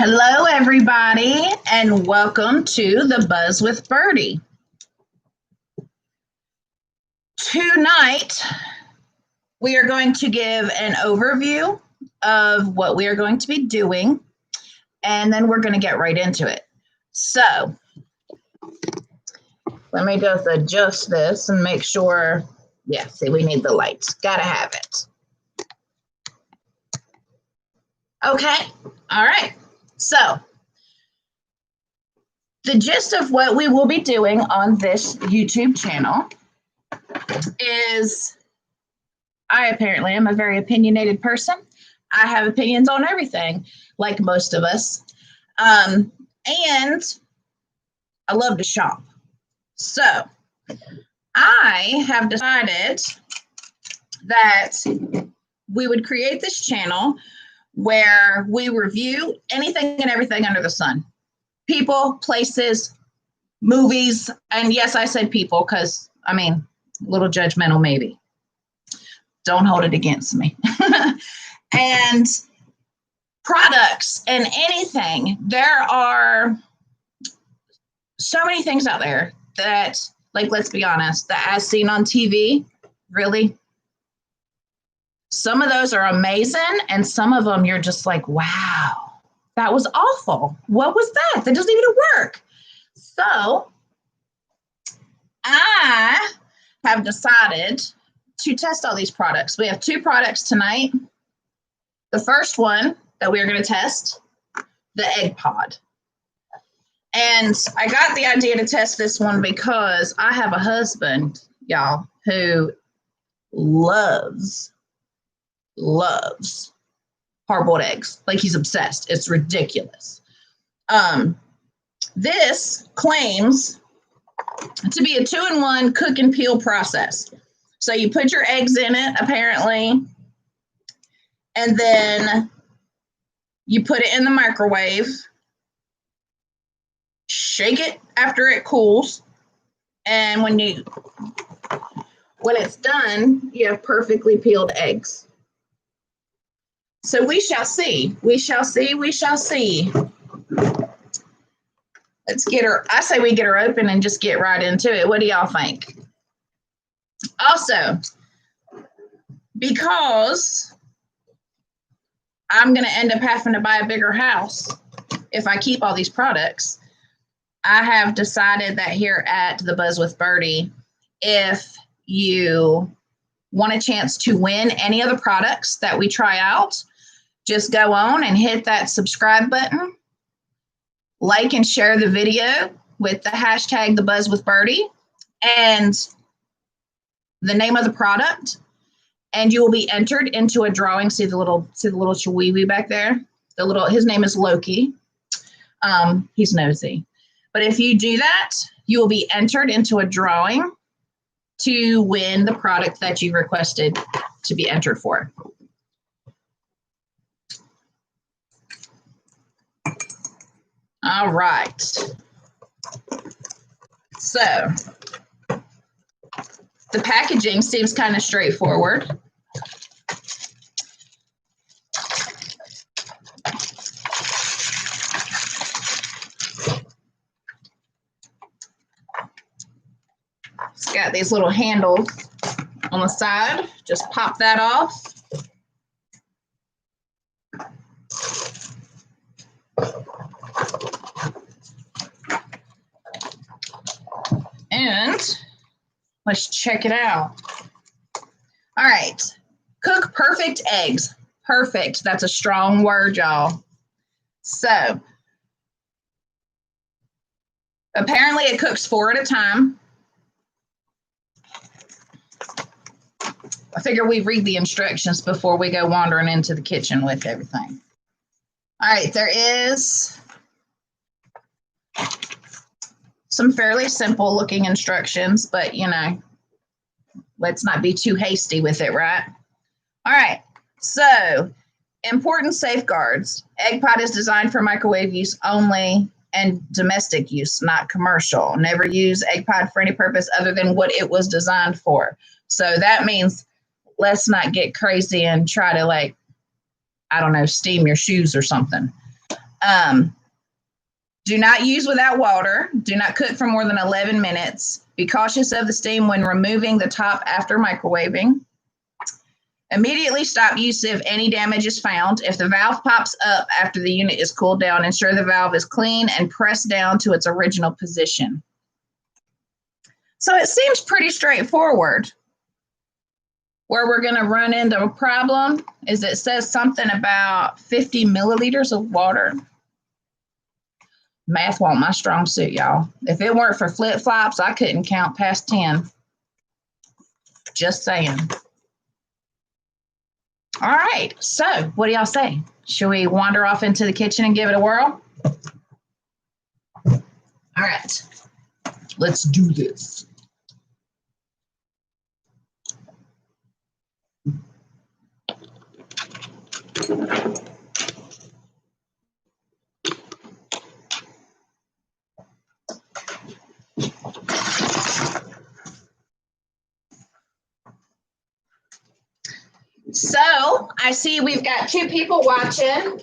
Hello, everybody, and welcome to the Buzz with Birdie. Tonight, we are going to give an overview of what we are going to be doing, and then we're going to get right into it. So, let me just adjust this and make sure. Yeah, see, we need the lights. Gotta have it. Okay, all right. So, the gist of what we will be doing on this YouTube channel is I apparently am a very opinionated person. I have opinions on everything, like most of us. And I love to shop. So I have decided that we would create this channel where we review anything and everything under the sun. People, places, movies, and yes, I said people because, a little judgmental maybe. Don't hold it against me. And products and anything. There are so many things out there that, like, let's be honest, that as seen on TV, really, some of those are amazing, and some of them you're just like, wow, that was awful. What was that? That doesn't even work. So I have decided to test all these products. We have 2 products tonight. The first one that we are going to test, the egg pod. And I got the idea to test this one because I have a husband, y'all, who loves hard-boiled eggs. Like, he's obsessed. It's ridiculous. This claims to be a 2-in-1 cook and peel process. So you put your eggs in it, apparently, and then you put it in the microwave, shake it after it cools, and when it's done, you have perfectly peeled eggs. So we shall see. We shall see. We shall see. Let's get her. I say we get her open and just get right into it. What do y'all think? Also, because I'm going to end up having to buy a bigger house if I keep all these products, I have decided that here at the Buzz with Birdie, if you want a chance to win any of the products that we try out, just go on and hit that subscribe button, like and share the video with the hashtag #TheBuzzWithBirdie and the name of the product, and you will be entered into a drawing. See the little chihuahua back there? His name is Loki. He's nosy. But if you do that, you will be entered into a drawing to win the product that you requested to be entered for. All right. So the packaging seems kind of straightforward. It's got these little handles on the side. Just pop that off. And let's check it out. All right. Cook perfect eggs. Perfect. That's a strong word, y'all. So apparently it cooks 4 at a time. I figure we read the instructions before we go wandering into the kitchen with everything. All right. There is some fairly simple looking instructions, but let's not be too hasty with it, right? All right, so important safeguards. Egg pot is designed for microwave use only and domestic use, not commercial. Never use egg pot for any purpose other than what it was designed for. So that means let's not get crazy and try to, steam your shoes or something. Do not use without water. Do not cook for more than 11 minutes. Be cautious of the steam when removing the top after microwaving. Immediately stop use if any damage is found. If the valve pops up after the unit is cooled down, ensure the valve is clean and press down to its original position. So it seems pretty straightforward. Where we're going to run into a problem is it says something about 50 milliliters of water. Math wasn't my strong suit, y'all. If it weren't for flip-flops, I couldn't count past 10. Just saying. All right, so what do y'all say? Should we wander off into the kitchen and give it a whirl? All right, let's do this. So I see we've got 2 people watching.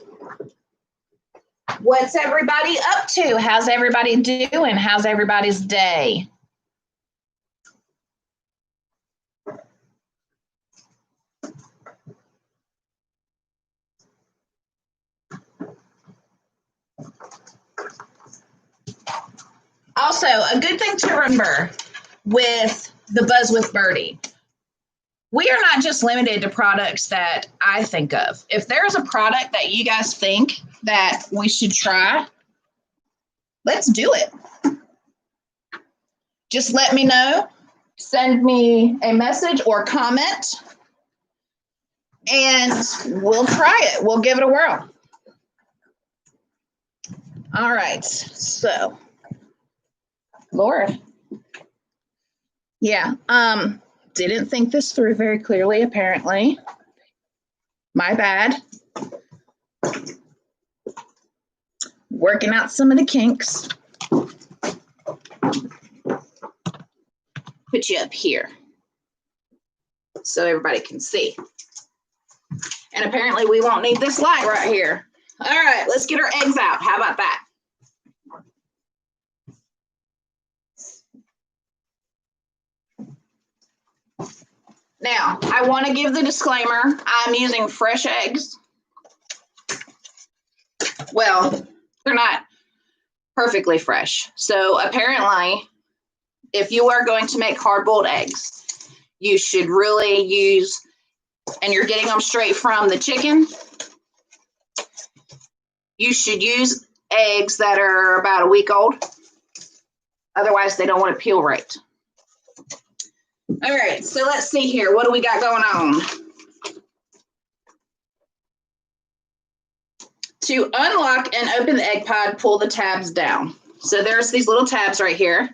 What's everybody up to? How's everybody doing? How's everybody's day? Also, a good thing to remember with the Buzz with Birdie, we are not just limited to products that I think of. If there's a product that you guys think that we should try, let's do it. Just let me know. Send me a message or comment, and we'll try it. We'll give it a whirl. All right, so, Lord. Yeah, didn't think this through very clearly, apparently. My bad. Working out some of the kinks. Put you up here so everybody can see. And apparently we won't need this light right here. All right, let's get our eggs out. How about that? Now, I want to give the disclaimer, I'm using fresh eggs. Well, they're not perfectly fresh. So apparently, if you are going to make hard-boiled eggs, you should really use, and you're getting them straight from the chicken, you should use eggs that are about a week old. Otherwise, they don't want to peel right. All right, so let's see here. What do we got going on? To unlock and open the egg pod, pull the tabs down. So there's these little tabs right here.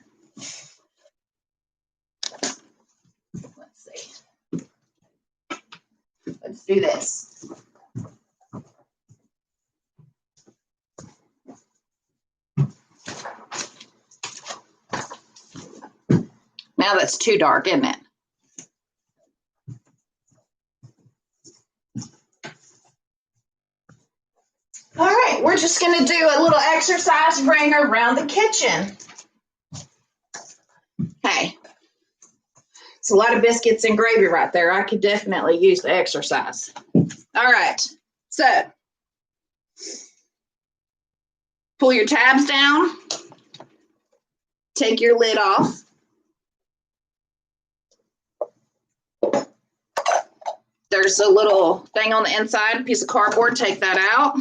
Let's see. Let's do this. Now that's too dark, isn't it? All right, we're just going to do a little exercise ring around the kitchen. Hey, it's a lot of biscuits and gravy right there. I could definitely use the exercise. All right, so pull your tabs down. Take your lid off. There's a little thing on the inside, piece of cardboard. Take that out.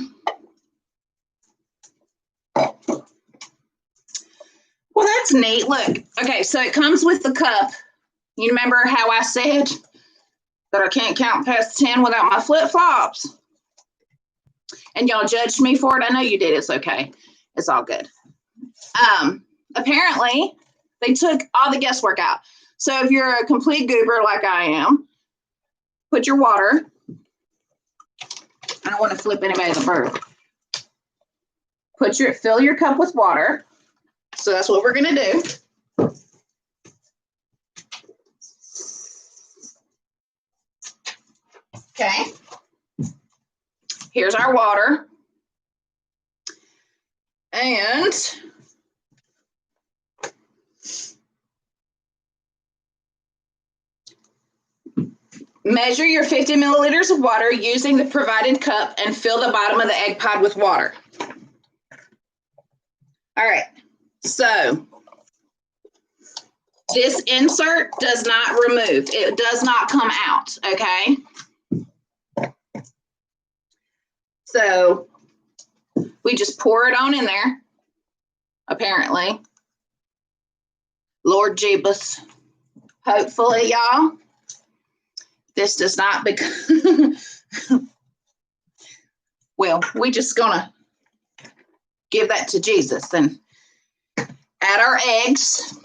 Well, that's neat. Look, okay, so it comes with the cup. You remember how I said that I can't count past 10 without my flip-flops? And y'all judged me for it. I know you did. It's okay. It's all good. Apparently, they took all the guesswork out. So if you're a complete goober like I am, put your water. I don't want to flip anybody the bird. Fill your cup with water. So that's what we're going to do. Okay. Here's our water. And measure your 50 milliliters of water using the provided cup and fill the bottom of the egg pod with water. All right, so this insert does not remove. It does not come out, okay? So we just pour it on in there, apparently. Lord Jeebus. Hopefully, y'all, this does not become, well, we just gonna give that to Jesus and add our eggs.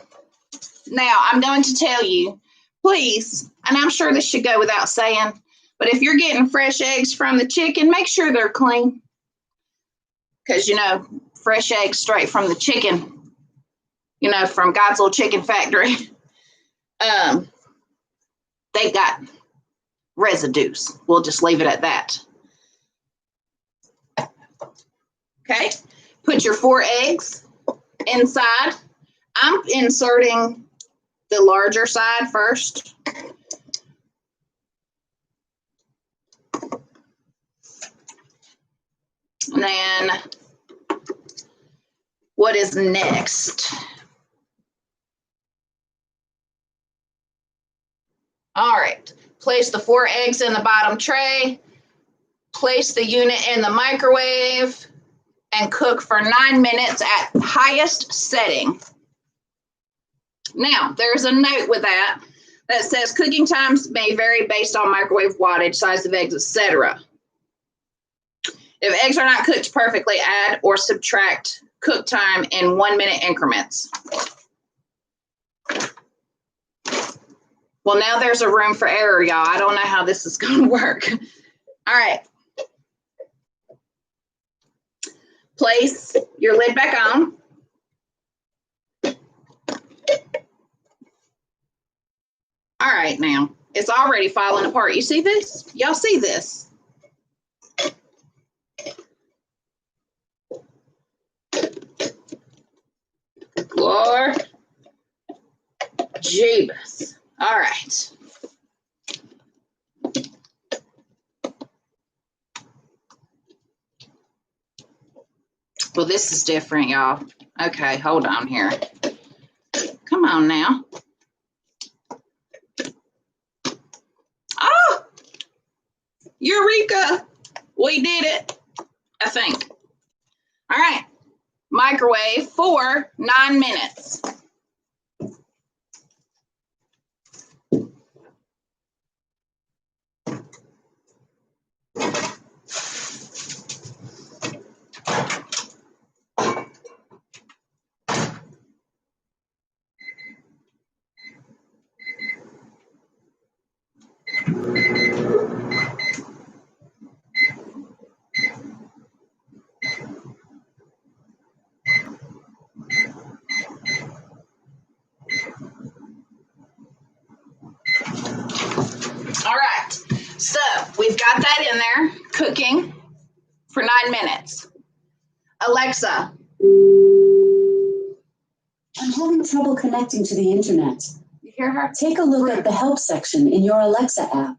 Now, I'm going to tell you, please, and I'm sure this should go without saying, but if you're getting fresh eggs from the chicken, make sure they're clean. Because, you know, fresh eggs straight from the chicken, you know, from God's little chicken factory, they got residues. We'll just leave it at that. Okay, put your 4 eggs inside. I'm inserting the larger side first. And then what is next? All right, place the 4 eggs in the bottom tray, place the unit in the microwave, and cook for 9 minutes at highest setting. Now, there's a note with that says cooking times may vary based on microwave wattage, size of eggs, etc. If eggs are not cooked perfectly, add or subtract cook time in 1-minute increments. Well, now there's a room for error, y'all. I don't know how this is going to work. All right. Place your lid back on. All right, now it's already falling apart. You see this? Y'all see this? Lord Jeebus. All right. Well, this is different, y'all. Okay, hold on here. Come on now. Oh, Eureka. We did it, I think. All right. Microwave for 9 minutes. All right, so we've got that in there cooking for 9 minutes. Alexa. I'm having trouble connecting to the internet. You hear her? Take a look at the help section in your Alexa app.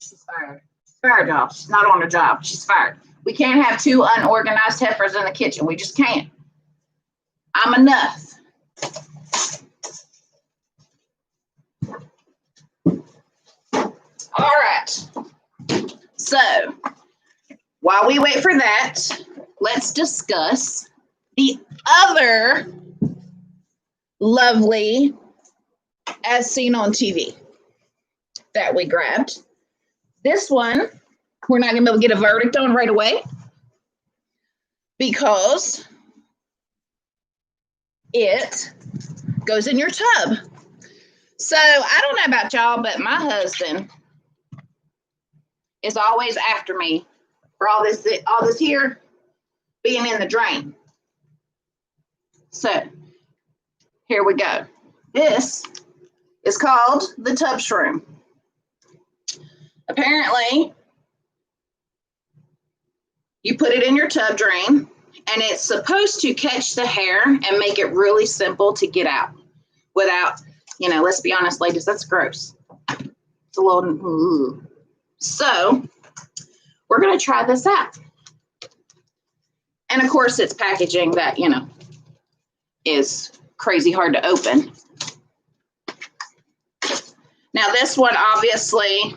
She's fired. She's fired, y'all. She's not on her job. She's fired. We can't have 2 unorganized heifers in the kitchen. We just can't. I'm enough. All right. So while we wait for that, let's discuss the other lovely As Seen on TV that we grabbed. This one, we're not going to be able to get a verdict on right away because it goes in your tub. So I don't know about y'all, but my husband is always after me for all this here being in the drain. So here we go. This is called the tub shroom. Apparently, you put it in your tub drain and it's supposed to catch the hair and make it really simple to get out without, you know, let's be honest, ladies, that's gross. It's a little, ooh. So we're going to try this out. And of course, it's packaging that, you know, is crazy hard to open. Now this one, obviously,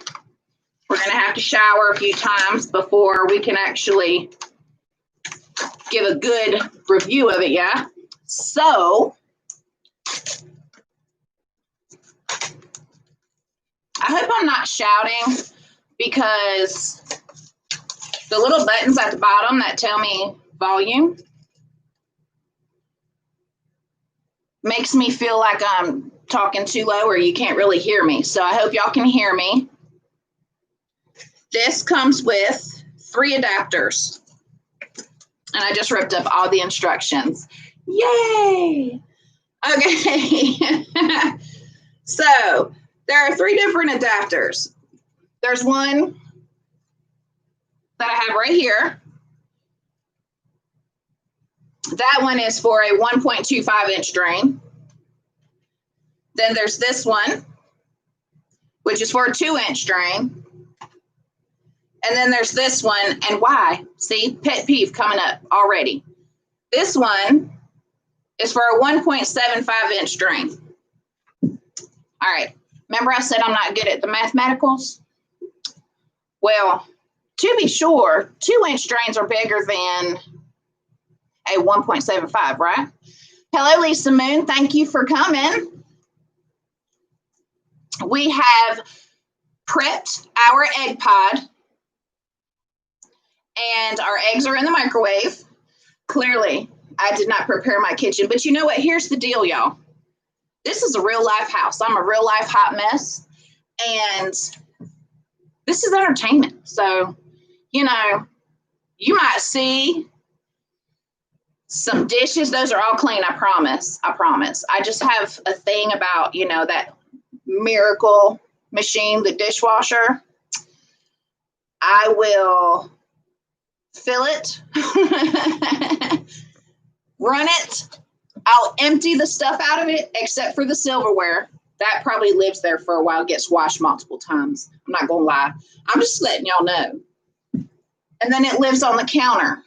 we're going to have to shower a few times before we can actually give a good review of it, yeah? So, I hope I'm not shouting because the little buttons at the bottom that tell me volume makes me feel like I'm talking too low or you can't really hear me. So I hope y'all can hear me. This comes with 3 adapters. And I just ripped up all the instructions. Yay! Okay. So there are 3 different adapters. There's one that I have right here. That one is for a 1.25 inch drain. Then there's this one, which is for a 2 inch drain. And then there's this one, and why? See, pet peeve coming up already. This one is for a 1.75 inch drain. All right, remember I said I'm not good at the mathematicals? Well, to be sure, 2 inch drains are bigger than a 1.75, right? Hello, Lisa Moon, thank you for coming. We have prepped our egg pod. And our eggs are in the microwave. Clearly, I did not prepare my kitchen. But you know what? Here's the deal, y'all. This is a real life house. I'm a real life hot mess. And this is entertainment. So, you know, you might see some dishes. Those are all clean, I promise. I promise. I just have a thing about, you know, that miracle machine, the dishwasher. I will fill it, run it. I'll empty the stuff out of it, except for the silverware. That probably lives there for a while, gets washed multiple times. I'm not going to lie. I'm just letting y'all know. And then it lives on the counter.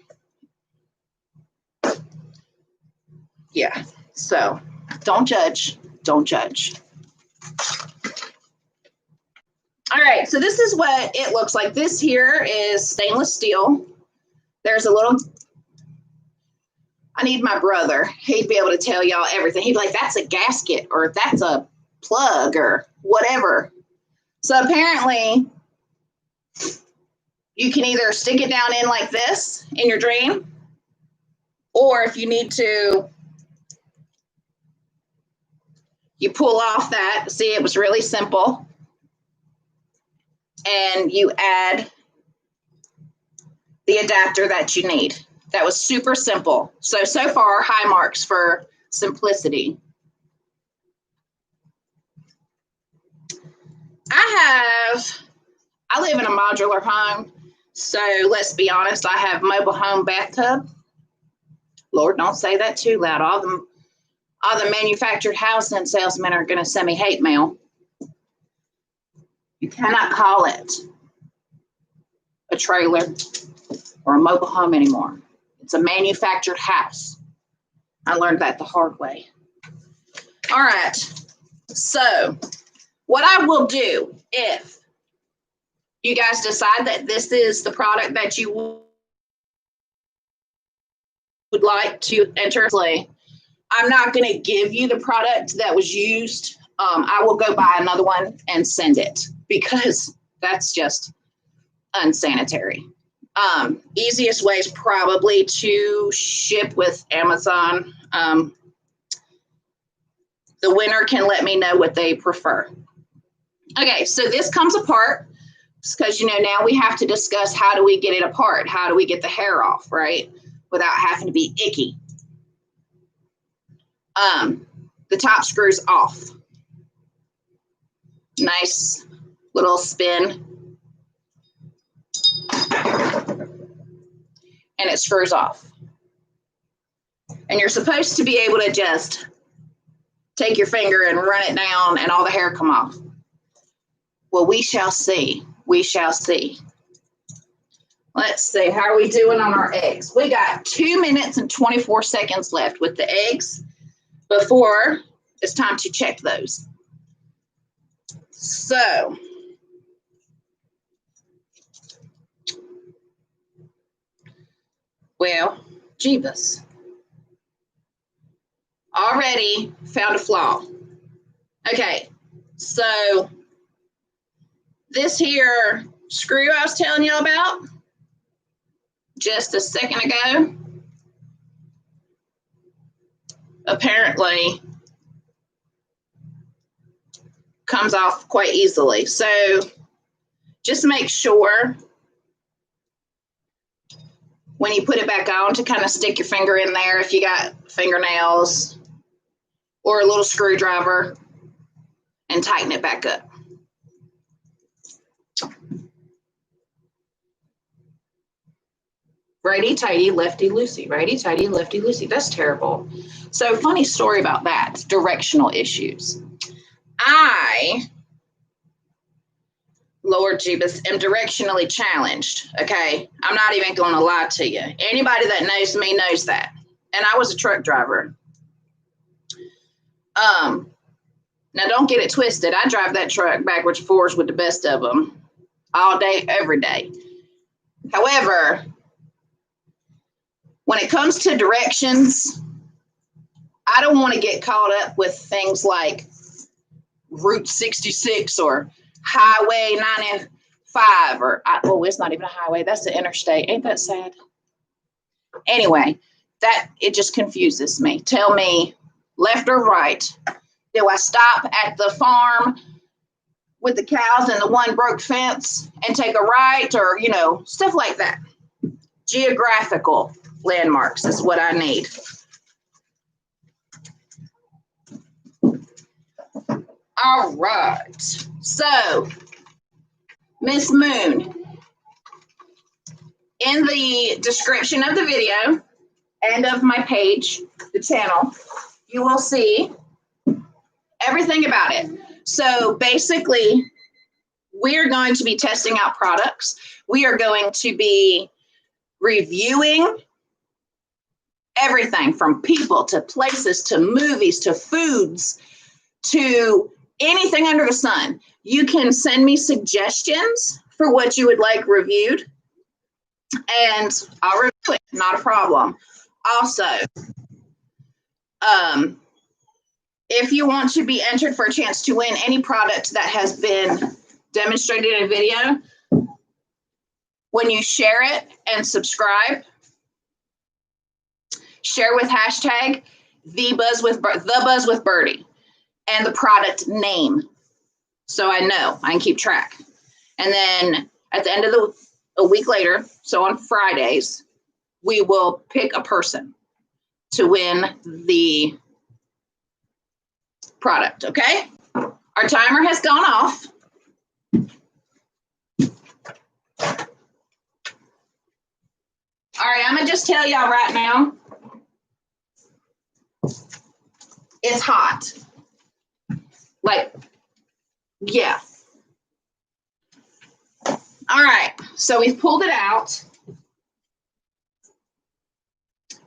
Yeah, so don't judge. Don't judge. All right, so this is what it looks like. This here is stainless steel. There's a little, I need my brother. He'd be able to tell y'all everything. He'd be like, that's a gasket or that's a plug or whatever. So apparently you can either stick it down in like this in your drain, or if you need to, you pull off that. See, it was really simple. And you add the adapter that you need. That was super simple. So far, high marks for simplicity. I live in a modular home. So let's be honest, I have mobile home bathtub. Lord, don't say that too loud. All the manufactured housing salesmen are going to send me hate mail. You cannot call it a trailer or a mobile home anymore. It's a manufactured house. I learned that the hard way. All right. So what I will do if you guys decide that this is the product that you would like to enter, I'm not going to give you the product that was used. I will go buy another one and send it because that's just unsanitary. Easiest way is probably to ship with Amazon. The winner can let me know what they prefer. Okay, so this comes apart because, you know, now we have to discuss how do we get it apart? How do we get the hair off, right? Without having to be icky. The top screws off. Nice little spin. And it screws off. And you're supposed to be able to just take your finger and run it down and all the hair come off. Well, we shall see. We shall see. Let's see. How are we doing on our eggs? We got 2 minutes and 24 seconds left with the eggs before it's time to check those. So, well, Jeebus. Already found a flaw. Okay, so this here screw I was telling you about just a second ago, apparently comes off quite easily. So just make sure when you put it back on to kind of stick your finger in there if you got fingernails or a little screwdriver and tighten it back up. Righty tighty, lefty loosey, righty tighty, lefty loosey. That's terrible. So funny story about that, directional issues. Lord Jeebus, am directionally challenged, okay? I'm not even going to lie to you. Anybody that knows me knows that. And I was a truck driver. Now don't get it twisted. I drive that truck backwards and forwards with the best of them all day, every day. However, when it comes to directions, I don't want to get caught up with things like Route 66 or Highway 95 or, it's not even a highway. That's the interstate. Ain't that sad? Anyway, it just confuses me. Tell me left or right. Do I stop at the farm with the cows and the one broke fence and take a right or, stuff like that? Geographical landmarks is what I need. All right. So, Miss Moon, in the description of the video and of my page, the channel, you will see everything about it. So basically, we're going to be testing out products. We are going to be reviewing everything from people to places to movies to foods to anything under the sun. You can send me suggestions for what you would like reviewed, and I'll review it, not a problem. Also, if you want to be entered for a chance to win any product that has been demonstrated in a video, when you share it and subscribe, share with hashtag the buzz with Birdie and the product name, so I know I can keep track. And then at the end of a week later, so on Fridays, we will pick a person to win the product. Okay, our timer has gone off. All right, I'm gonna just tell y'all right now, it's hot. Like, yeah. All right, so we've pulled it out.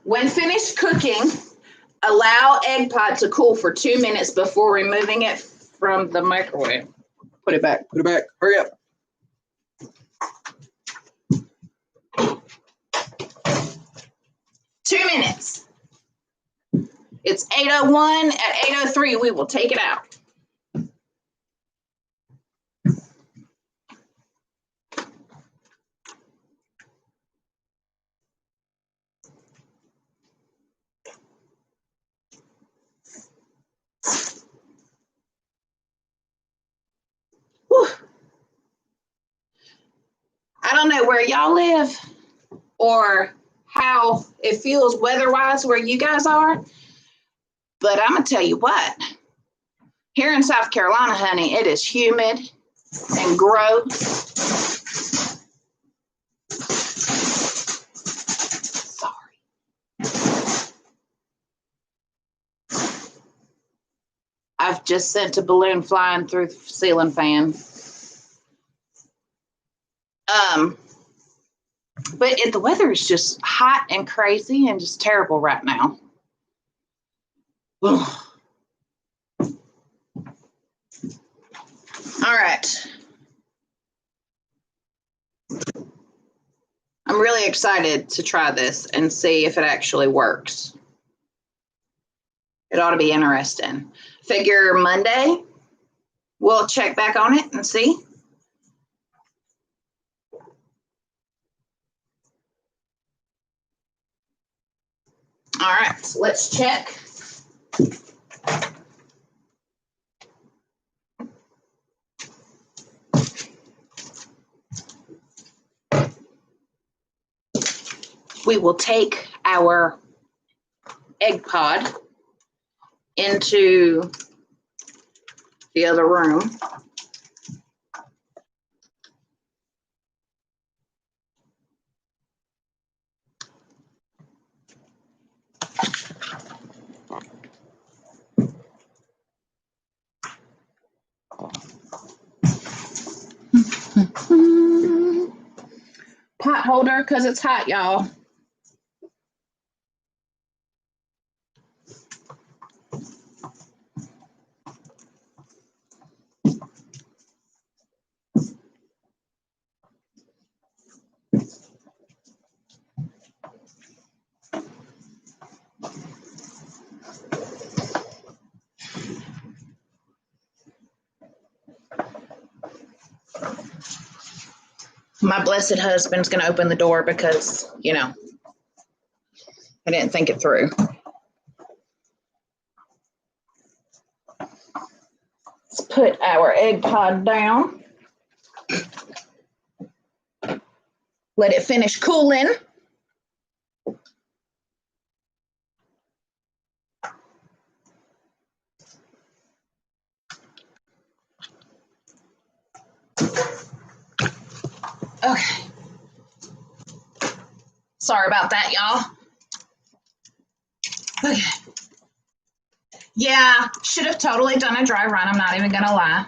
When finished cooking, allow egg pot to cool for 2 minutes before removing it from the microwave. Put it back, hurry up. Two minutes. It's 8:01. At 8:03, we will take it out. Whew. I don't know where y'all live or how it feels weather-wise where you guys are, but I'm gonna tell you what, here in South Carolina, honey, it is humid and gross. Sorry. I've just sent a balloon flying through the ceiling fan. But the weather is just hot and crazy and just terrible right now. Ugh. All right. I'm really excited to try this and see if it actually works. It ought to be interesting. Figure Monday, we'll check back on it and see. All right, so let's check. We will take our egg pod into the other room. Pot holder, because it's hot, y'all. My blessed husband's going to open the door because, you know, I didn't think it through. Let's put our egg pod down. Let it finish cooling. Okay. Sorry about that, y'all. Okay. Yeah, should have totally done a dry run. I'm not even gonna lie.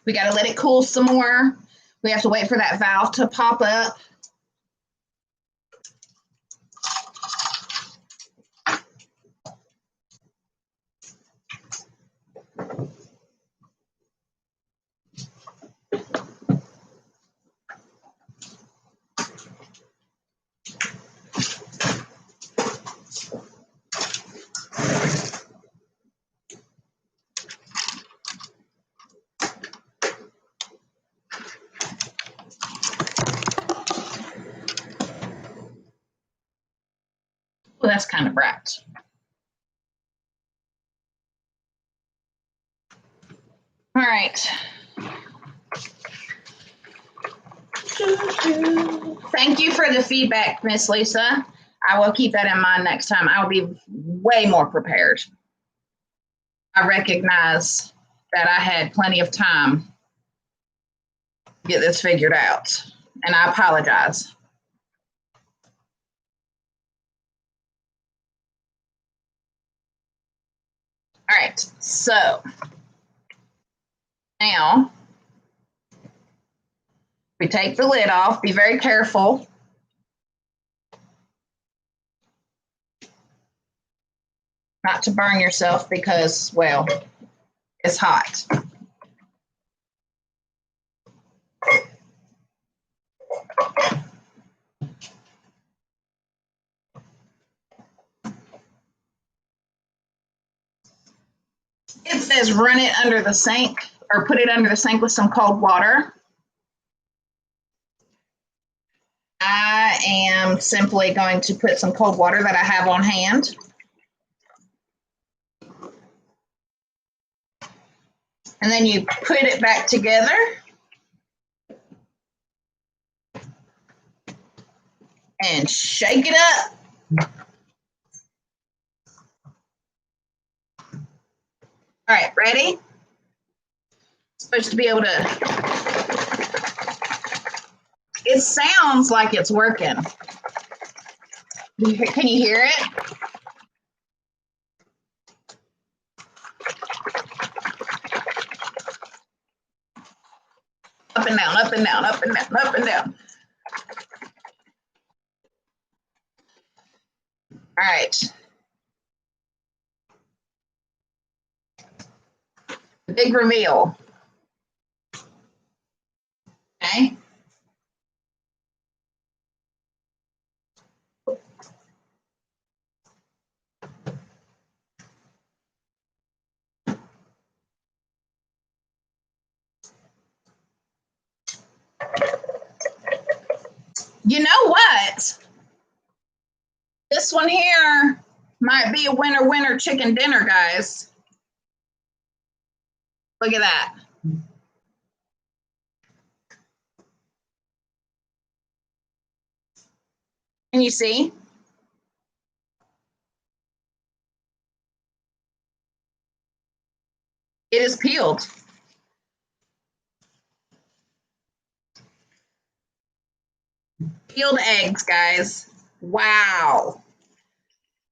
We got to let it cool some more. We have to wait for that valve to pop up. Well, that's kind of bright. All right. Thank you for the feedback, Miss Lisa. I will keep that in mind next time. I'll be way more prepared. I recognize that I had plenty of time to get this figured out, and I apologize. All right, so now we take the lid off. Be very careful. Not to burn yourself because, well, it's hot. It says run it under the sink or put it under the sink with some cold water. I am simply going to put some cold water that I have on hand. And then you put it back together. And shake it up. All right, ready? Supposed to be able to, it sounds like it's working. Can you hear it? Up and down, up and down, up and down, up and down. All right. The big reveal. Okay. You know what? This one here might be a winner chicken dinner, guys. Look at that. Can you see? It is peeled. Peeled eggs, guys. Wow.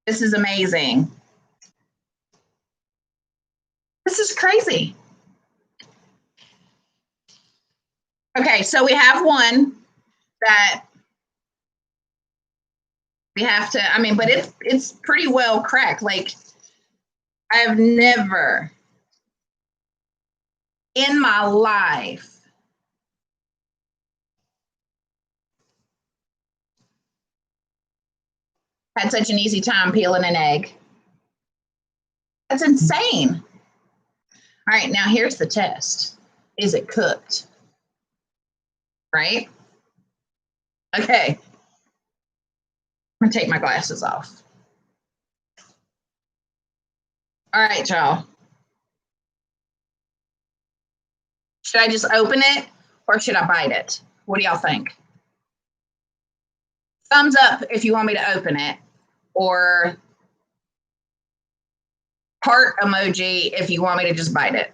This is amazing. This is crazy. Okay, so we have one that we have to, I mean, but it's pretty well cracked. Like, I've never in my life had such an easy time peeling an egg. That's insane. All right, now here's the test. Is it cooked? Right? Okay. I'm gonna take my glasses off. All right, y'all. Should I just open it or should I bite it? What do y'all think? Thumbs up if you want me to open it, or heart emoji if you want me to just bite it.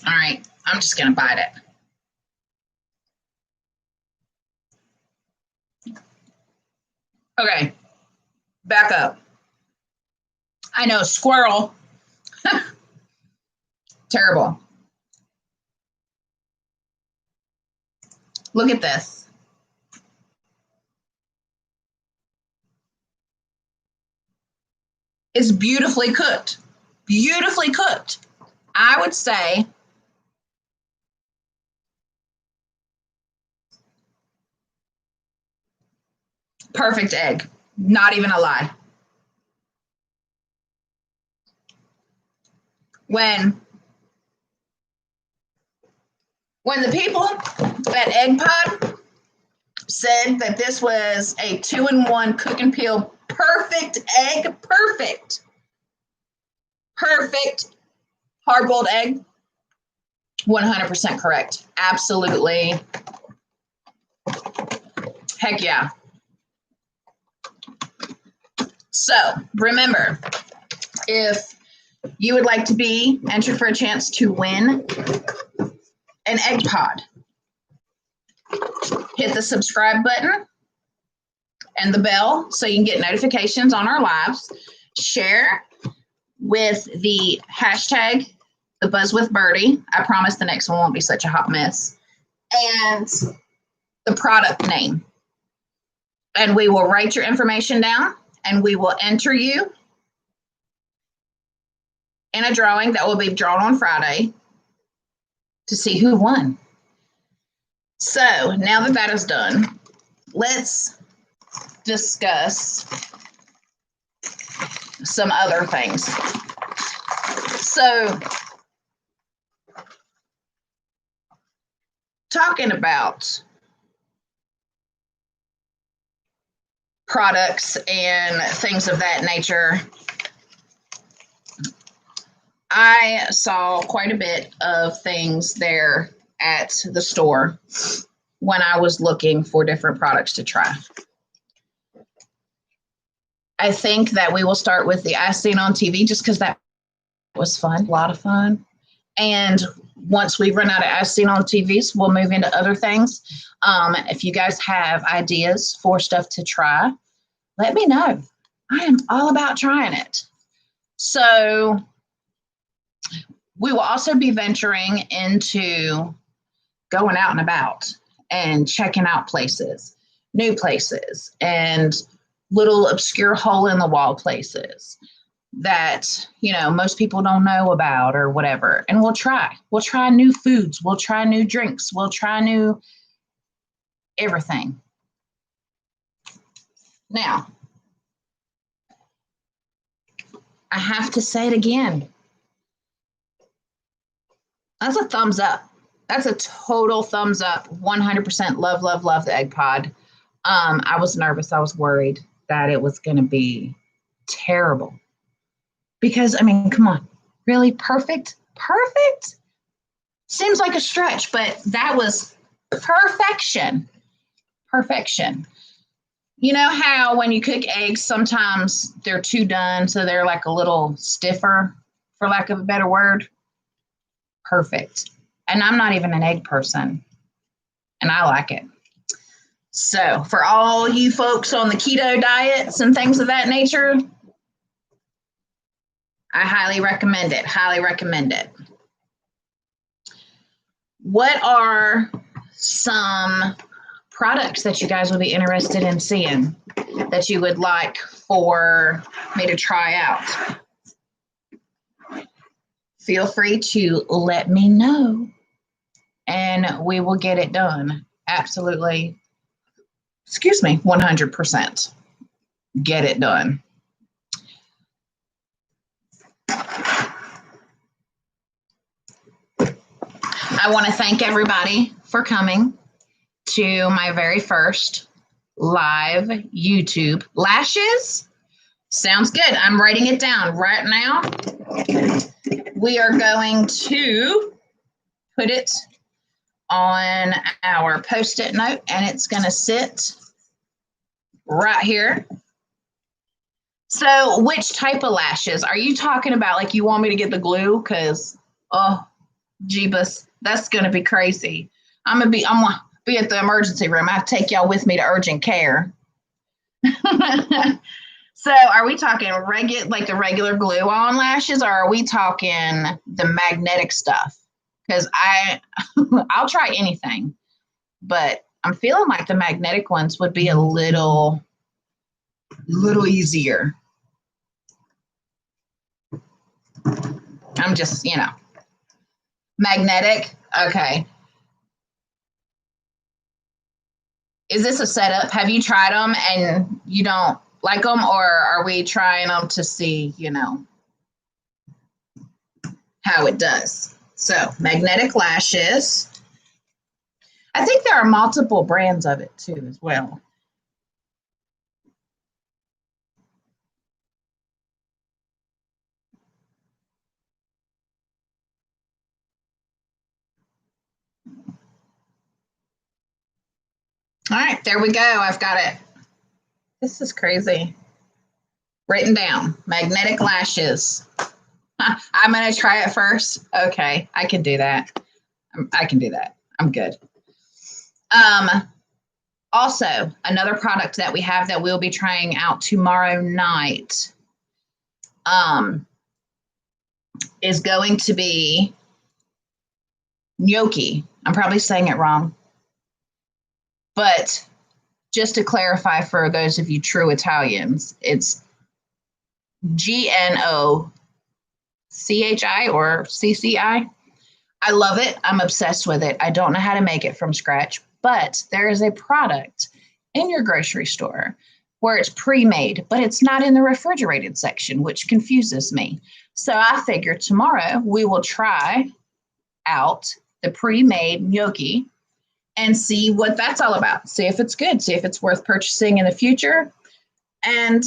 All right, I'm just gonna bite it. Okay, back up. I know, squirrel. Terrible. Look at this. It's beautifully cooked. Beautifully cooked. I would say perfect egg. Not even a lie. When the people at Egg Pod said that this was a 2-in-1 cook and peel perfect egg, perfect hard-boiled egg, 100% correct. Absolutely. Heck yeah. So remember, if you would like to be entered for a chance to win an Egg Pod, hit the subscribe button and the bell so you can get notifications on our lives. Share with the hashtag the Buzz with Birdie. I promise the next one won't be such a hot mess. And the product name. And we will write your information down and we will enter you in a drawing that will be drawn on Friday to see who won. So now that that is done, let's discuss some other things. So talking about products and things of that nature, I saw quite a bit of things there at the store when I was looking for different products to try. I think that we will start with the As Seen on TV just because that was fun, a lot of fun. And once we run out of As Seen on TVs, we'll move into other things. If you guys have ideas for stuff to try, let me know. I am all about trying it. So we will also be venturing into going out and about and checking out places, new places, and little obscure hole in the wall places that, you know, most people don't know about or whatever. And we'll try new foods. We'll try new drinks. We'll try new everything. Now, I have to say it again. That's a thumbs up. That's a total thumbs up. 100% love, love, love the egg pod. I was nervous. I was worried that it was going to be terrible. Because, I mean, come on. Really? Perfect? Perfect? Seems like a stretch, but that was perfection. Perfection. You know how when you cook eggs, sometimes they're too done, so they're like a little stiffer, for lack of a better word? Perfect. And I'm not even an egg person, and I like it. So for all you folks on the keto diets and things of that nature, I highly recommend it. Highly recommend it. What are some products that you guys would be interested in seeing that you would like for me to try out? Feel free to let me know and we will get it done. Absolutely. 100%. Get it done. I want to thank everybody for coming to my very first live YouTube. Lashes? Sounds good. I'm writing it down right now. We are going to put it on our Post-it note, and it's going to sit right here. So which type of lashes? Are you talking about, like, you want me to get the glue? Because, oh, jeebus, that's going to be crazy. I'm going to be at the emergency room. I have to take y'all with me to urgent care. So are we talking like the regular glue on lashes, or are we talking the magnetic stuff? Because I'll try anything, but I'm feeling like the magnetic ones would be a little easier. I'm just, magnetic. Okay. Is this a setup? Have you tried them and you don't like them, or are we trying them to see, how it does? So magnetic lashes. I think there are multiple brands of it too as well. All right, there we go. I've got it. This is crazy. Written down, magnetic lashes. I'm going to try it first. Okay, I can do that. I'm good. Also, another product that we have that we'll be trying out tomorrow night is going to be gnocchi. I'm probably saying it wrong. But just to clarify for those of you true Italians, it's GNOCHI or CCI. I love it. I'm obsessed with it. I don't know how to make it from scratch, but there is a product in your grocery store where it's pre-made, but it's not in the refrigerated section, which confuses me. So I figured tomorrow we will try out the pre-made gnocchi and see what that's all about. See if it's good, see if it's worth purchasing in the future, and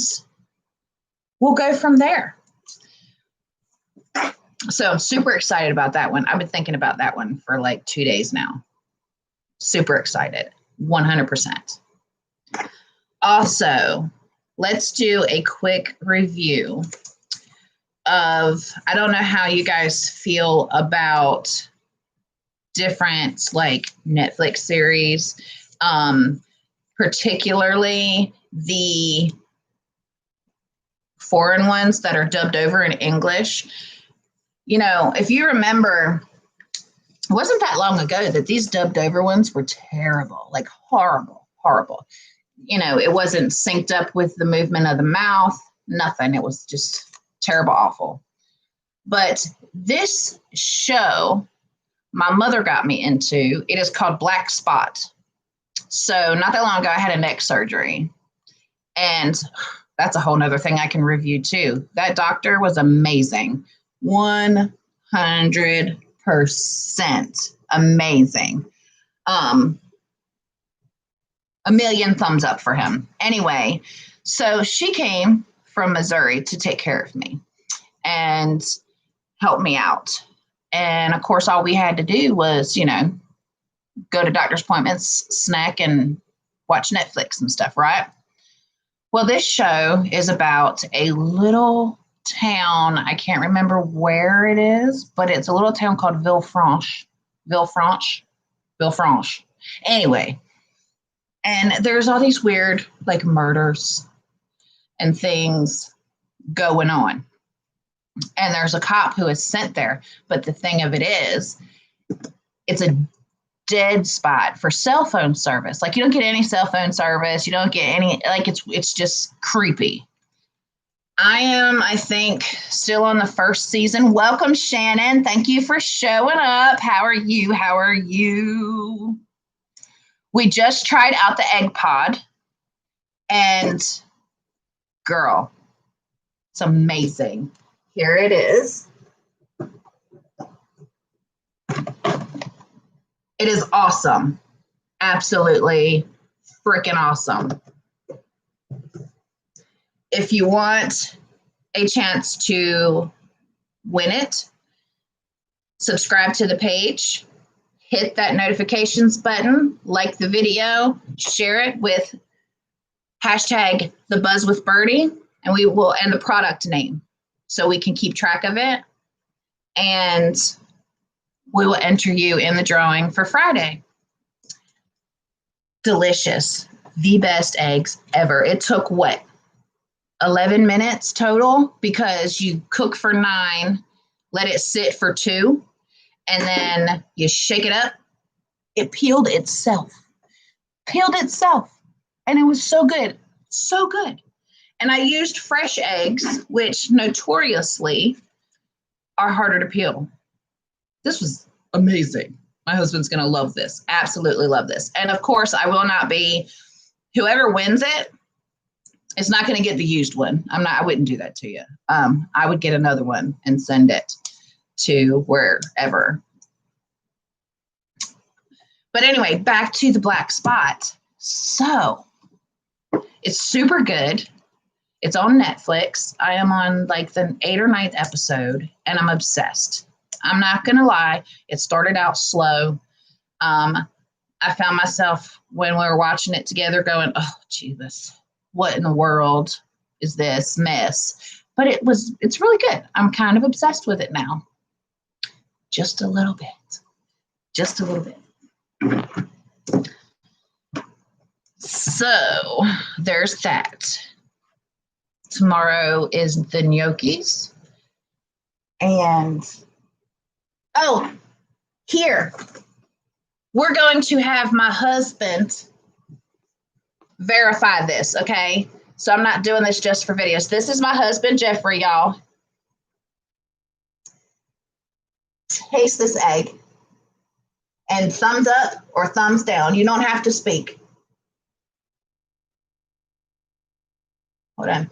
we'll go from there. So I'm super excited about that one. I've been thinking about that one for like 2 days now. Super excited, 100%. Also, let's do a quick review of, I don't know how you guys feel about different like Netflix series, particularly the foreign ones that are dubbed over in English. You know, if you remember, it wasn't that long ago that these dubbed over ones were terrible, like horrible, horrible. You know, it wasn't synced up with the movement of the mouth, nothing. It was just terrible, awful. But this show, my mother got me into, it is called Black Spot. So not that long ago, I had a neck surgery. And that's a whole nother thing I can review too. That doctor was amazing. 100% amazing. A million thumbs up for him. Anyway, so she came from Missouri to take care of me and help me out. And of course, all we had to do was, you know, go to doctor's appointments, snack, and watch Netflix and stuff, right? Well, this show is about a little town. I can't remember where it is, but it's a little town called Villefranche. Anyway, and there's all these weird like murders and things going on. And there's a cop who is sent there. But the thing of it is, it's a dead spot for cell phone service. Like you don't get any cell phone service. You don't get any, like it's just creepy. I am, I think, still on the first season. Welcome, Shannon. Thank you for showing up. How are you? How are you? We just tried out the egg pod. And girl, it's amazing. Here it is. It is awesome. Absolutely freaking awesome. If you want a chance to win it, subscribe to the page, hit that notifications button, like the video, share it with hashtag #TheBuzzWithBirdie, and we will end the product name so we can keep track of it. And we will enter you in the drawing for Friday. Delicious. The best eggs ever. It took what? 11 minutes total because you cook for 9, let it sit for 2, and then you shake it up. It peeled itself. And it was so good. So good. And I used fresh eggs, which notoriously are harder to peel. This was amazing. My husband's going to love this. Absolutely love this. And of course, I will not be, whoever wins it, it's not going to get the used one. I wouldn't do that to you. I would get another one and send it to wherever. But anyway, back to the Black Spot. So it's super good. It's on Netflix. I am on like the 8th or 9th episode and I'm obsessed. I'm not going to lie. It started out slow. I found myself when we were watching it together going, oh, Jesus, what in the world is this mess? But it's really good. I'm kind of obsessed with it now. Just a little bit. So there's that. Tomorrow is the gnocchis. And, oh, here. We're going to have my husband verify this, okay? So I'm not doing this just for videos. This is my husband, Jeffrey, y'all. Taste this egg. And thumbs up or thumbs down. You don't have to speak. Hold on.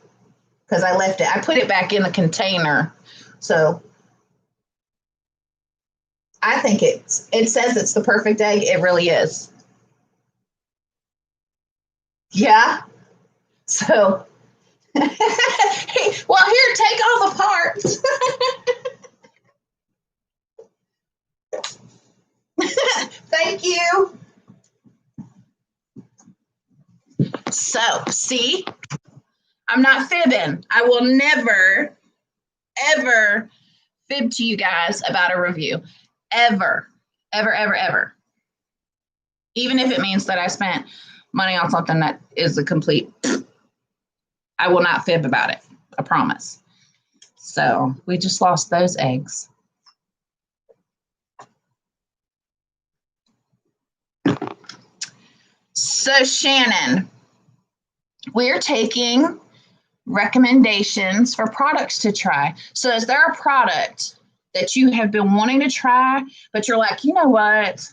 Because I left it. I put it back in the container. So I think it says it's the perfect egg. It really is. Yeah. So, well, here, take all the parts. Thank you. So, see, I'm not fibbing. I will never, ever fib to you guys about a review. Ever, ever, ever, ever. Even if it means that I spent money on something that is a complete, I will not fib about it. I promise. So we just lost those eggs. So Shannon, we're taking recommendations for products to try. So is there a product that you have been wanting to try, but you're like, you know what?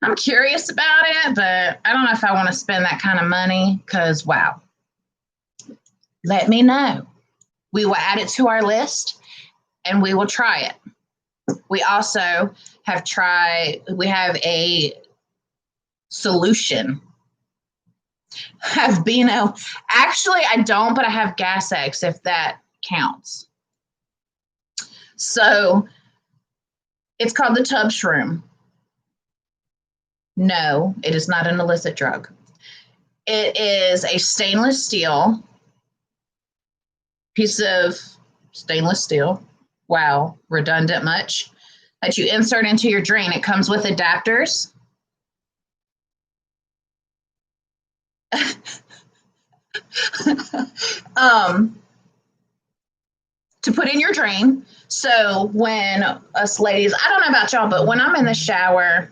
I'm curious about it, but I don't know if I want to spend that kind of money because, wow. Let me know. We will add it to our list and we will try it. We also have we have a solution. Have Beano. Actually, I don't, but I have gas eggs if that counts. So it's called the tub shroom. No, it is not an illicit drug. It is a stainless steel piece of stainless steel. Wow, redundant much. That you insert into your drain. It comes with adapters. To put in your drain. So when us ladies, I don't know about y'all, but when I'm in the shower,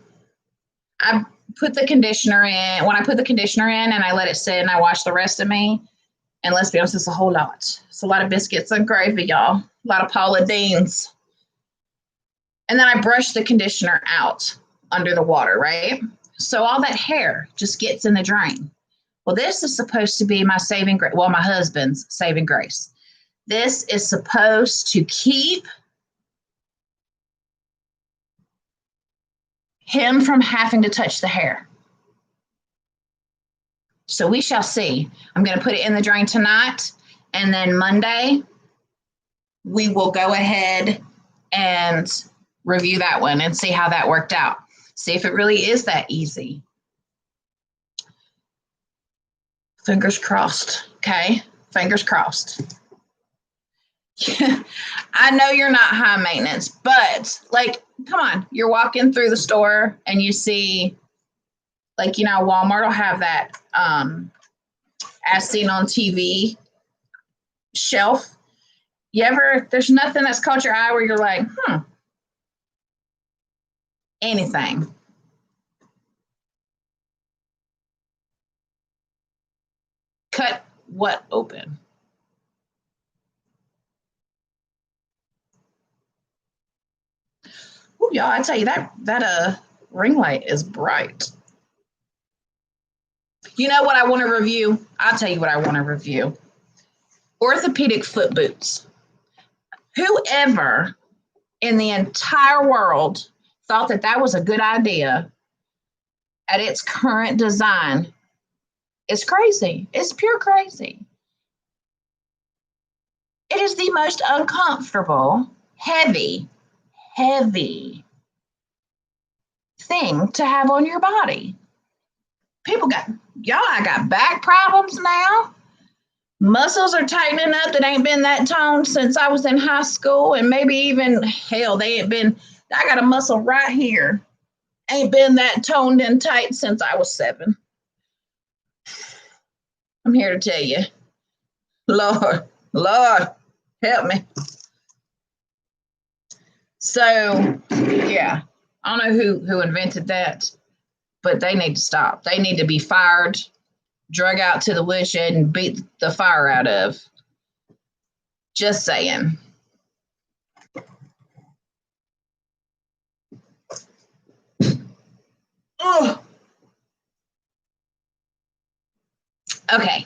I put the conditioner in. When I put the conditioner in and I let it sit and I wash the rest of me, and let's be honest, it's a whole lot. It's a lot of biscuits and gravy, y'all. A lot of Paula Deans. And then I brush the conditioner out under the water, right? So all that hair just gets in the drain. Well, this is supposed to be my saving grace. Well, my husband's saving grace. This is supposed to keep him from having to touch the hair. So we shall see. I'm going to put it in the drain tonight. And then Monday, we will go ahead and review that one and see how that worked out. See if it really is that easy. Fingers crossed. Okay. Fingers crossed. I know you're not high maintenance, but like, come on, you're walking through the store and you see, like, you know, Walmart will have that as seen on TV shelf. There's nothing that's caught your eye where you're like, anything. Cut what open? Ooh, y'all, I tell you, that ring light is bright. You know what I want to review? I'll tell you what I want to review. Orthopedic foot boots. Whoever in the entire world thought that was a good idea at its current design is crazy. It's pure crazy. It is the most uncomfortable, heavy thing to have on your body. I got back problems now. Muscles are tightening up that ain't been that toned since I was in high school, and maybe even, hell, I got a muscle right here. Ain't been that toned and tight since I was 7. I'm here to tell you, Lord, help me. So, yeah, I don't know who invented that. but they need to stop. They need to be fired, drug out to the woodshed, and beat the fire out of. Just saying. Ugh. Okay.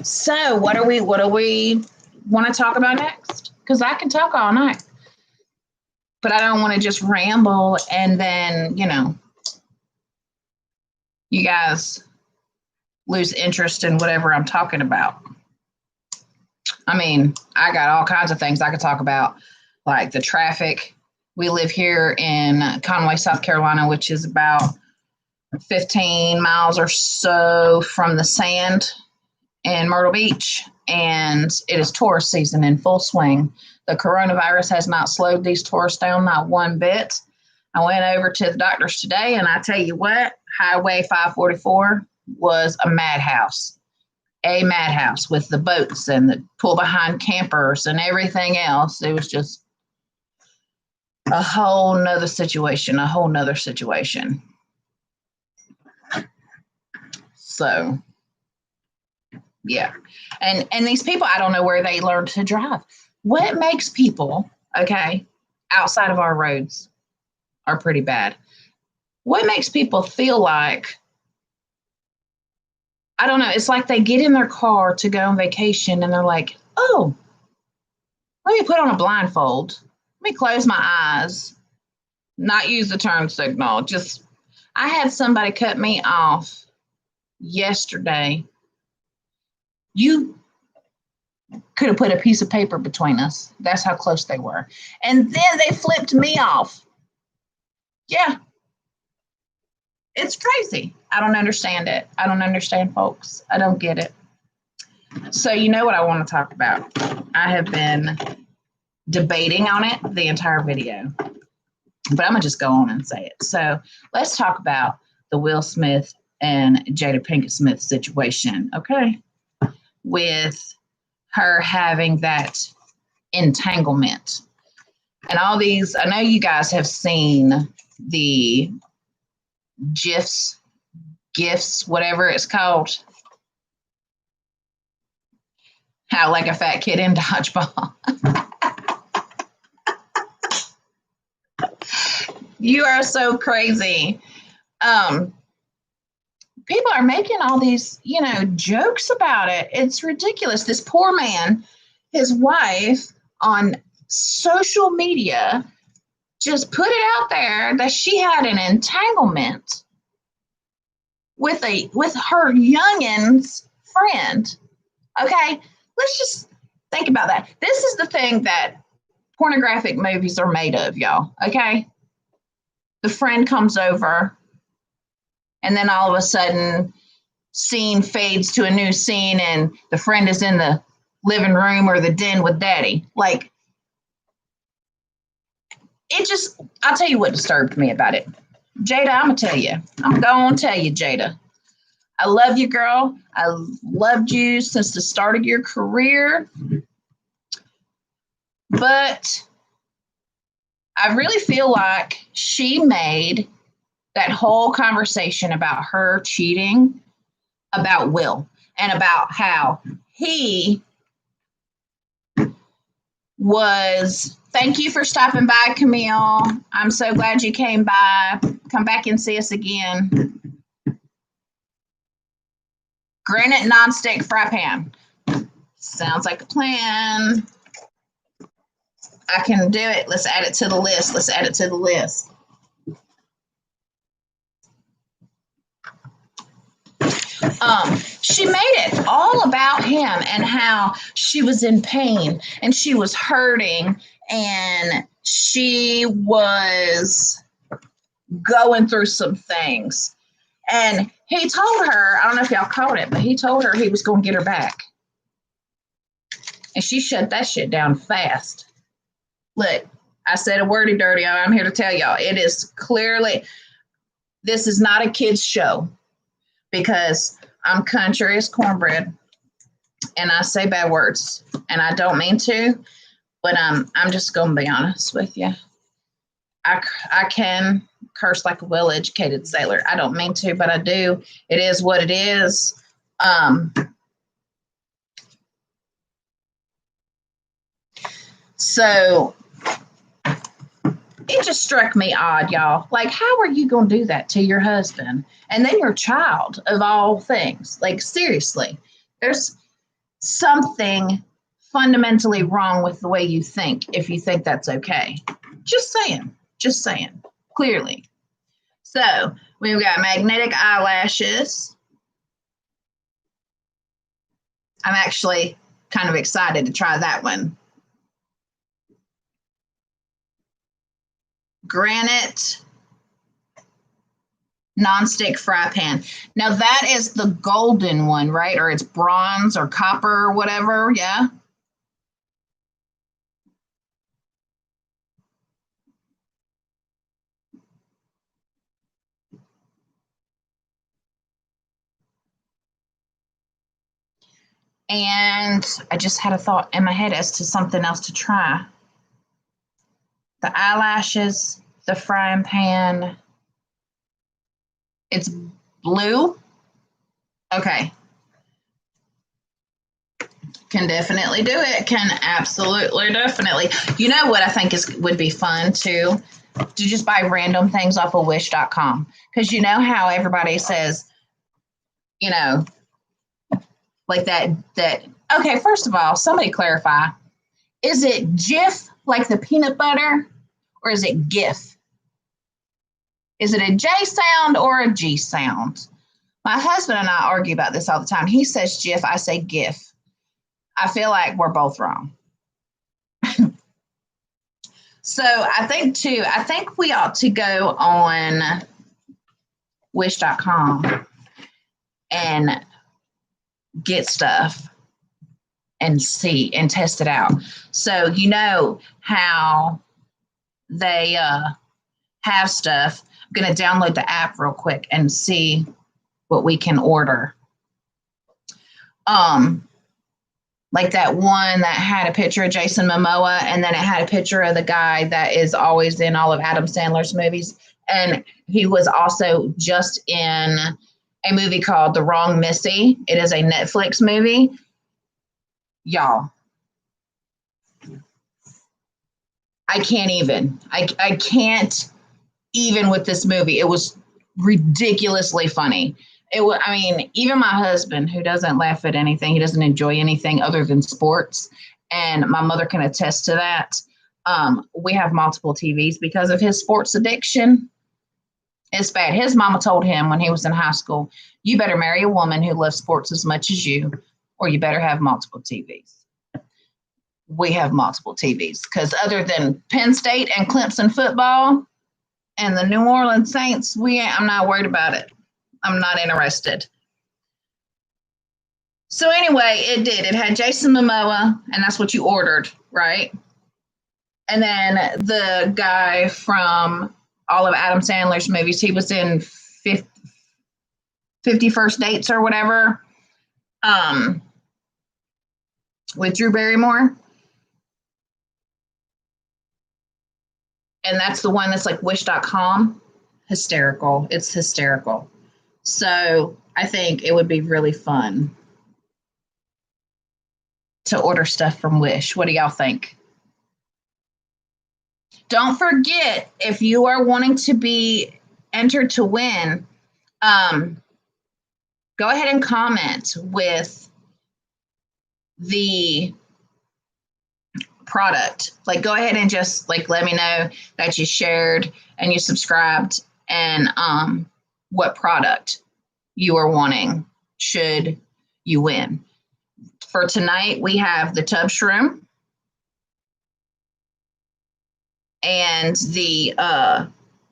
So what do we want to talk about next? Because I can talk all night. But I don't want to just ramble and then, you guys lose interest in whatever I'm talking about. I mean, I got all kinds of things I could talk about, like the traffic. We live here in Conway, South Carolina, which is about 15 miles or so from the sand in Myrtle Beach, and it is tourist season in full swing. The coronavirus has not slowed these tourists down, not one bit. I went over to the doctor's today, and I tell you what, Highway 544 was a madhouse with the boats and the pull-behind campers and everything else. It was just a whole nother situation. So, yeah. And these people, I don't know where they learned to drive. What makes people, okay, outside of our roads are pretty bad. What makes people feel like, I don't know, it's like they get in their car to go on vacation and they're like, oh, let me put on a blindfold. Let me close my eyes, not use the turn signal. Just, I had somebody cut me off yesterday. You could have put a piece of paper between us. That's how close they were. And then they flipped me off. Yeah. It's crazy. I don't understand it. I don't understand, folks. I don't get it. So you know what I want to talk about. I have been debating on it the entire video, but I'm going to just go on and say it. So let's talk about the Will Smith and Jada Pinkett Smith situation, okay? With her having that entanglement. And all these, I know you guys have seen the GIFs, whatever it's called. How like a fat kid in dodgeball. You are so crazy. People are making all these, jokes about it. It's ridiculous. This poor man, his wife on social media just put it out there that she had an entanglement with her youngin's friend. Okay, let's just think about that. This is the thing that pornographic movies are made of, y'all. Okay, the friend comes over, and then all of a sudden, scene fades to a new scene, and the friend is in the living room or the den with daddy. Like, I'll tell you what disturbed me about it. Jada, I'm going to tell you. I'm going to tell you, Jada. I love you, girl. I loved you since the start of your career. But I really feel like she made that whole conversation about her cheating about Will and about how he was. Thank you for stopping by, Camille. I'm so glad you came by. Come back and see us again. Granite nonstick fry pan. Sounds like a plan. I can do it. Let's add it to the list. She made it all about him and how she was in pain and she was hurting and she was going through some things. And he told her, I don't know if y'all caught it, but he told her he was going to get her back. And she shut that shit down fast. Look, I said a wordy dirty. I'm here to tell y'all, it is clearly, this is not a kid's show because I'm country as cornbread and I say bad words and I don't mean to, but I'm just going to be honest with you. I can curse like a well-educated sailor. I don't mean to, but I do. It is what it is. So it just struck me odd, y'all. Like, how are you going to do that to your husband? And then your child, of all things. Like, seriously, there's something fundamentally wrong with the way you think if you think that's okay. Just saying, clearly. So we've got magnetic eyelashes. I'm actually kind of excited to try that one. Granite nonstick fry pan. Now that is the golden one, right? Or it's bronze or copper or whatever. Yeah. And I just had a thought in my head as to something else to try. The eyelashes, the frying pan. It's blue. Okay. Can definitely do it. Can absolutely definitely. You know what I think would be fun too? To just buy random things off of wish.com. Because you know how everybody says, you know, like that okay, first of all, somebody clarify. Is it Jif like the peanut butter, or is it GIF? Is it a J sound or a G sound? My husband and I argue about this all the time. He says Jif, I say GIF. I feel like we're both wrong. So I think we ought to go on wish.com and get stuff and see and test it out. So you know how they have stuff. I'm going to download the app real quick and see what we can order. Like that one that had a picture of Jason Momoa, and then it had a picture of the guy that is always in all of Adam Sandler's movies. And he was also just in a movie called The Wrong Missy. It is a Netflix movie. Y'all, I can't even with this movie. It was ridiculously funny. I mean, even my husband, who doesn't laugh at anything, he doesn't enjoy anything other than sports, and my mother can attest to that. We have multiple TVs because of his sports addiction. It's bad. His mama told him when he was in high school, you better marry a woman who loves sports as much as you, or you better have multiple TVs. We have multiple TVs because other than Penn State and Clemson football and the New Orleans Saints, I'm not worried about it. I'm not interested. So anyway, it did. It had Jason Momoa, and that's what you ordered, right? And then the guy from all of Adam Sandler's movies, he was in 50 First Dates or whatever, with Drew Barrymore. And that's the one that's like wish.com. Hysterical. It's hysterical. So I think it would be really fun to order stuff from Wish. What do y'all think? Don't forget, if you are wanting to be entered to win, go ahead and comment with the product. Like, go ahead and just like let me know that you shared and you subscribed, and what product you are wanting should you win. For tonight, we have the tub shroom and the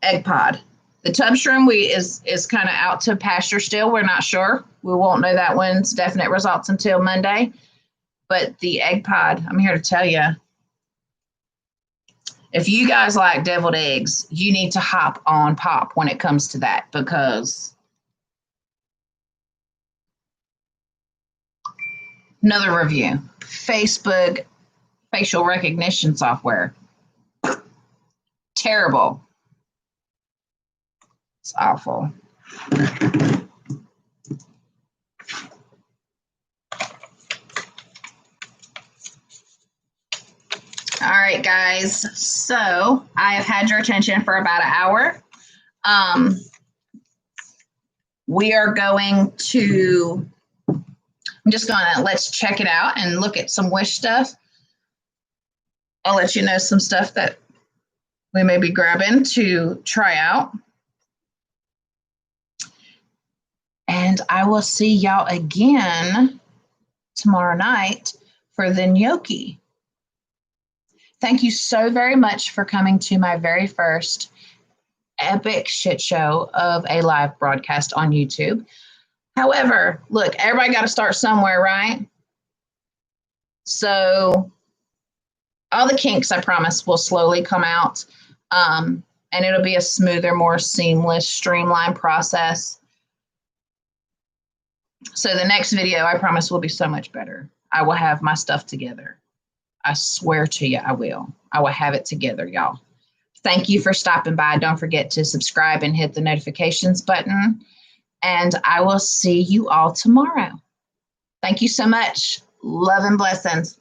egg pod. The tub shroom is kind of out to pasture still. We're not sure. We won't know that one's definite results until Monday. But the egg pod, I'm here to tell you, if you guys like deviled eggs, you need to hop on Pop when it comes to that, because another review, Facebook facial recognition software. Terrible. It's awful. All right, guys. So I have had your attention for about an hour. We are going to, I'm just gonna, let's check it out and look at some Wish stuff. I'll let you know some stuff that we may be grabbing to try out. And I will see y'all again tomorrow night for the gnocchi. Thank you so very much for coming to my very first epic shit show of a live broadcast on YouTube. However, look, everybody got to start somewhere, right? So all the kinks, I promise, will slowly come out, and it'll be a smoother, more seamless, streamlined process. So the next video, I promise, will be so much better. I will have my stuff together. I swear to you, I will. I will have it together, y'all. Thank you for stopping by. Don't forget to subscribe and hit the notifications button. And I will see you all tomorrow. Thank you so much. Love and blessings.